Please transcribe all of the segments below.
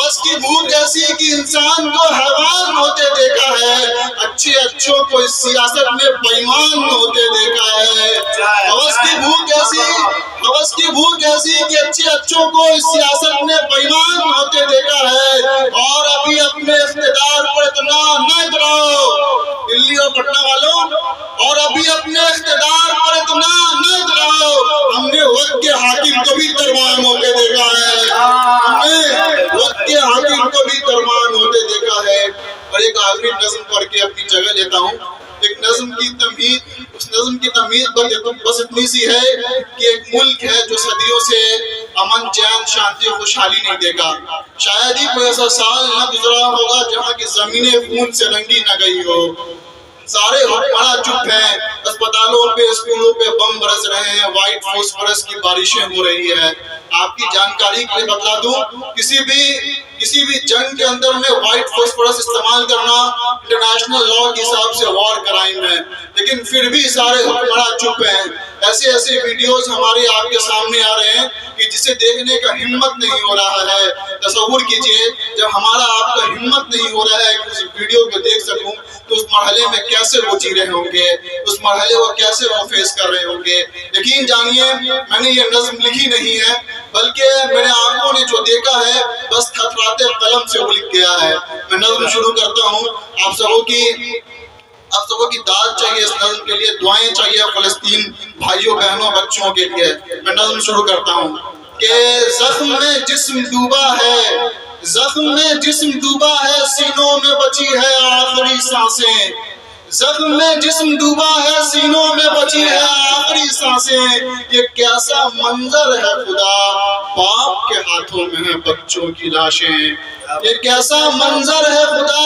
हवस की भूख ऐसी कि इंसान को हैवान होते देखा है, अच्छे अच्छों को इस सियासत में बेईमान होते देखा है। हवस की भूख ऐसी कि अच्छे अच्छों को इस सियासत में बेईमान होते देखा है। और अभी अपने इख्तिदार पर इतना न इतराओ दिल्ली और पटना वालों, और अभी अपने इख्तिदार पर इतना न इतराओ। हमने वक्त के हाकिम को भी तरमान होते देखा है, हमने वक्त के हाकिम को भी तरमान होते देखा है। और एक आखिरी नज़्म पढ़ के अपनी जगह लेता हूँ। एक नज़्म की तमीज़, उस नज़्म की तमीज़ बस इतनी सी है कि एक मुल्क है जो सदियों से अमन, चैन, शांति और खुशहाली नहीं देगा। शायद ही कोई ऐसा साल न गुजरा होगा जहाँ की ज़मीनें खून से रंगी न गई हो। सारे हुक्मरान चुप हैं, अस्पतालों पे, स्कूलों पे बम बरस रहे हैं, व्हाइट फॉस्फोरस की बारिशें हो रही है। आपकी जानकारी के लिए बता दूं, किसी भी जंग के अंदर में व्हाइट फॉस्फोरस इस्तेमाल करना इंटरनेशनल लॉ के हिसाब से वॉर क्राइम है, लेकिन फिर भी सारे हुक्मरान चुप हैं। ऐसे ऐसे वीडियोस हमारे आपके सामने आ रहे हैं कि जिसे देखने का हिम्मत नहीं हो रहा है। तसव्वुर कीजिए, जब हमारा आपका हिम्मत नहीं हो रहा है कि उस वीडियो को देख सकूं, तो उस मरहले में कैसे वो जी रहे होंगे, उस मरहले को कैसे वो फेस कर रहे होंगे। यकीन जानिए, मैंने ये नज़्म लिखी नहीं है, बल्कि मेरे आंखों ने जो देखा है बस थरथराते कलम से वो लिख गया है। मैं नज़्म शुरू करता हूँ। आप सबों की दाद चाहिए इस नज़्म के लिए, दुआएं चाहिए फ़लस्तीन भाइयों, बहनों, बच्चों के लिए। मैं नज़्म शुरू करता हूँ कि ज़ख्म में जिस्म डूबा है, ज़ख्म में जिस्म डूबा है, सीनों में बची है आखिरी सांसें। ज़ख्म में जिस्म डूबा है, सीनों में बची है आखिरी सांसें। ये कैसा मंजर है खुदा, बाप के हाथों में है बच्चों की लाशें। ये कैसा मंजर है खुदा,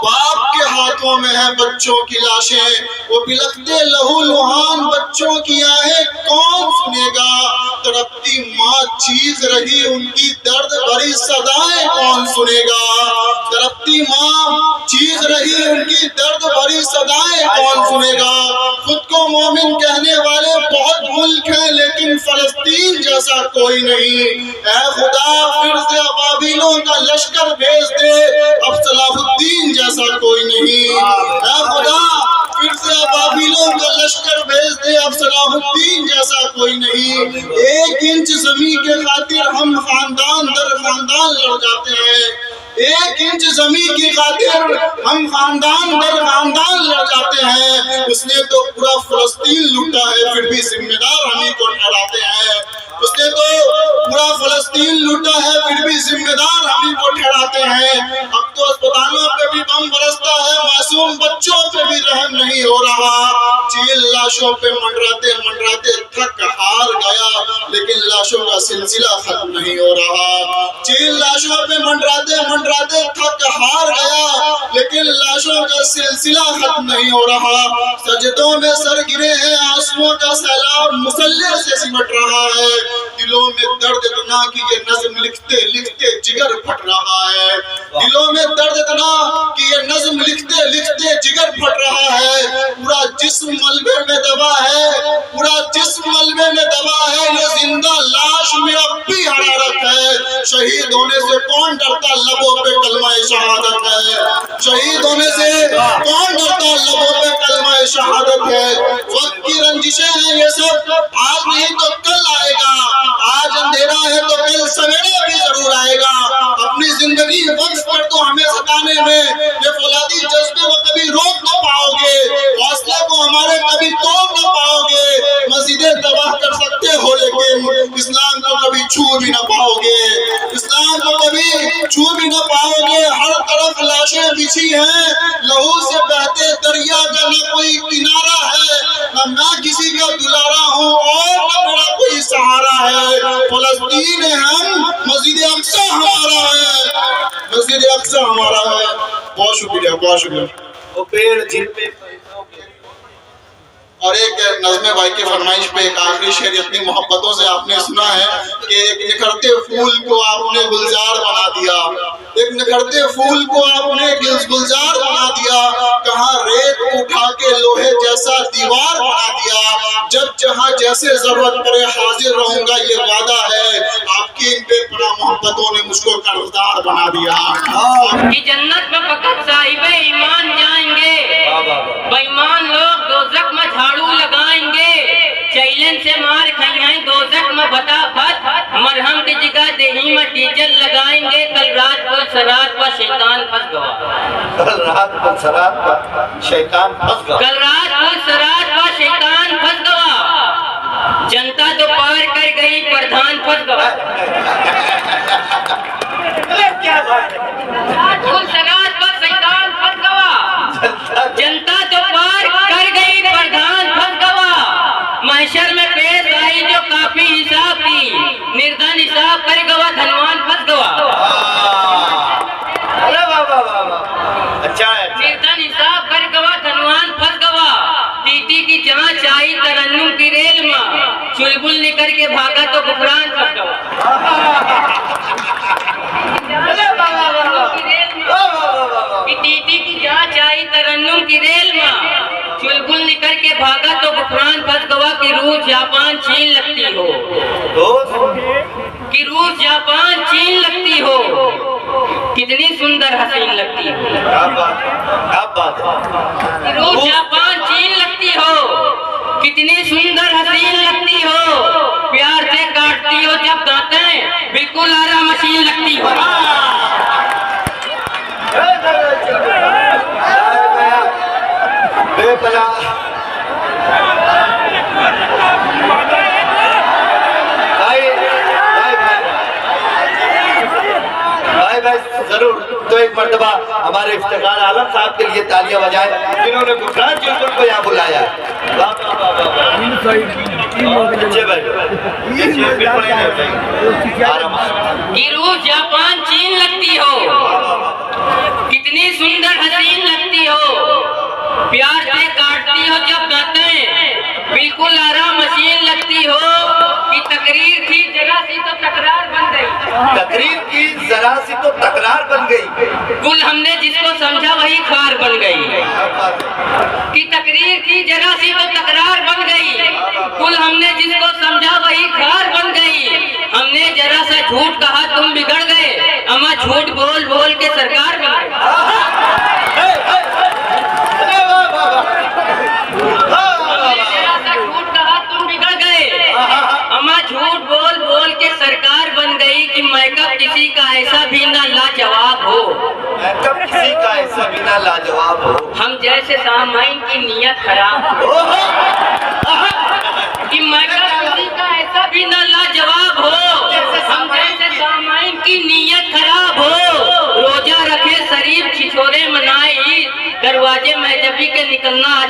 बाप के हाथों में है बच्चों की लाशें। वो बिलखते लहू लुहान बच्चों की आहें कौन सुनेगा, तड़पती माँ चीख रही उनकी दर्द भरी सदाएं कौन सुनेगा। तड़पती माँ चीख रही उनकी दर्द भरी सदाएं कौन सुनेगा। खुद को मोमिन कहने वाले बहुत मुल्क हैं, लेकिन फलस्तीन जैसा कोई नहीं। ऐ खुदा फिर से अबाबिलों का लश्कर भेज दे, अब सलाहुद्दीन जैसा कोई नहीं। ऐ खुदा फिर से अबाबिलों का लश्कर भेज दे, अब सलाहुद्दीन जैसा कोई नहीं। 1 इंच ज़मीन के खातिर हम खानदान दर खानदान लड़ जाते हैं। 1 इंच ज़मीन की खातिर हम खानदान दर खानदान लड़ जाते हैं। उसने तो पूरा फ़लस्तीन लूटा है, फिर भी जिम्मेदार हम ही को ठहराते हैं। उसने तो पूरा फ़लस्तीन लूटा है, फिर भी जिम्मेदार हम ही को ठहराते हैं। अब तो अस्पतालों पे भी बम बरसता है, मासूम बच्चों पे भी रहम नहीं हो रहा। चील लाशों पे मंडराते मंडराते थक हार गया, लेकिन लाशों का सिलसिला खत्म नहीं हो रहा। चील लाशों पे मंडराते मंडराते थक हार गया, लेकिन लाशों का सिलसिला खत्म नहीं हो रहा। सजदों में सर गिरे हैं, आंसुओं का सैलाब मुसल्ले से सिमट रहा है। दिलों में दर्द इतना कि ये नज़्म लिखते लिखते जिगर फट रहा है। दिलों में दर्द इतना कि ये नज़्म लिखते लिखते जिगर फट रहा है। पूरा जिस्म मलबे में दबा है, पूरा जिस्म मलबे में दबा है। ये जिंदा लाश में अब भी हरारत है। शहीद होने से कौन डरता, लबों पे कलमा शहादत है। शहीद होने से कौन डरता, लबों पे कलमा शहादत है। वक्त की रंजिशें हैं ये सब, आज नहीं तो कल आएगा। आज अंधेरा है तो कल सवेरा भी जरूर आएगा। अपनी जिंदगी वक्त पर तो हमें सताने में ये फौलादी जज्बे को कभी रोक न पाओगे, हौसले को हमारे कभी तोड़ न पाओगे। मस्जिदें तबाह कर सकते हो, लेकिन इस्लाम को कभी छू भी न पाओगे। इस्लाम को कभी छू भी न पाओगे। हर तरफ लाशें बिछी हैं, लहू से बहते दरिया का न कोई किनारा है। न मैं किसी का दुलारा हूँ और न मेरा कोई सहारा है। फलस्तीन है हम, मस्जिद अक्सा हमारा है, मस्जिद अक्सा हमारा है। बहुत शुक्रिया, बहुत शुक्रिया। वो पेड़ जिन पे और एक नज़्मे भाई की फरमाइश पे एक आखिरी शेर इतनी मोहब्बतों से आपने सुना है कि एक निखरते फूल को आपने गुलजार बना दिया। एक निखरते फूल को आपने गुलजार बना दिया। कहाँ रेत उठा के लोहे जैसा दीवार बना दिया। जब जहाँ जैसे जरूरत पड़े हाजिर रहूंगा, ये वादा है। आपकी इन बेपना मोहब्बतों ने मुझको कर्जदार बना दिया। कि जन्नत में फकत साहिबे ईमान जाएंगे, बेईमान लोग दोज़ख में झाड़ू लगाएंगे, चैलेंज से मार खाएंगे दोज़ख में फटाफट, मरहम की जगह देही में डीजल लगाएंगे। कल रात को सरात पर शैतान फंस गया, कल रात को सरात पर शैतान फंस गया, कल रात को सरात पर शैतान फंस गया। जनता तो पार कर गई, प्रधान फंस गया। क्या बात है? सरात पर शैतान फंस गया, जनता तो पार कर गई, प्रधान फंस गया। महशर में पेश आई जो काफी हिसाब की, निर्धन हिसाब कर गवा, धनवान फंस गया। अरे वाह वाह वाह वाह, अच्छा है। निर्धन हिसाब कर गवा, धनवान फंस गया। टीटी की जांच आई तरन्नुम की रेल में, चुलबुल निकल के भागा तो गुफरान फंस गया। टीटी की जांच आई तरन्नुम की रेल में, चुलबुल निकल के भागा तो गुफरान फंस गवा। कि रूस जापान चीन लगती हो, कि रूस जापान चीन लगती हो, कितनी सुंदर हसीन लगती हो। क्या बात है? कि रूस जापान चीन लगती हो, कितनी सुंदर हसीन लगती हो, प्यार से काटती हो जब दांतें, बिल्कुल आरा मशीन लगती हो। बेपना भाई जरूर। तो एक मर्तबा हमारे इफ्तिखार आलम साहब के लिए तालियां बजाएं, जिन्होंने गुफरान चुलबुल को यहाँ बुलाया। कि रूस जापान चीन लगती हो, कितनी सुंदर हसीन लगती हो, प्यार से काटती हो जब दांतें, बिल्कुल आराम मशीन लगती हो। कि तकरीर की जरा सी तो तकरार बन गई, तकरीर की जरा सी तो तकरार बन गई, कुल हमने जिसको समझा वही खार बन गई। कि तकरीर की जरा सी तो तकरार बन गई, कुल हमने जिसको समझा वही खार बन गई। हमने जरा सा झूठ कहा तुम बिगड़ गए, अमा झूठ बोल बोल के सरकार बन गई। जरा सा झूठ कहा तुम बिगड़ गए, अमा झूठ बोल बोल के सरकार बन गई। कि मैकअप किसी का ऐसा भी ना लाजवाब हो, मैकअप किसी का ऐसा भी ना लाजवाब हो, हम जैसे सामाइन की नीयत खराब हो। कि मैकअप किसी का ऐसा भी ना लाजवाब हो, हम जैसे सामाइन की नीयत खराब हो। रोजा रखे शरीफ छिछोरे मनाए ईद, दरवाजे में जबी के निकलना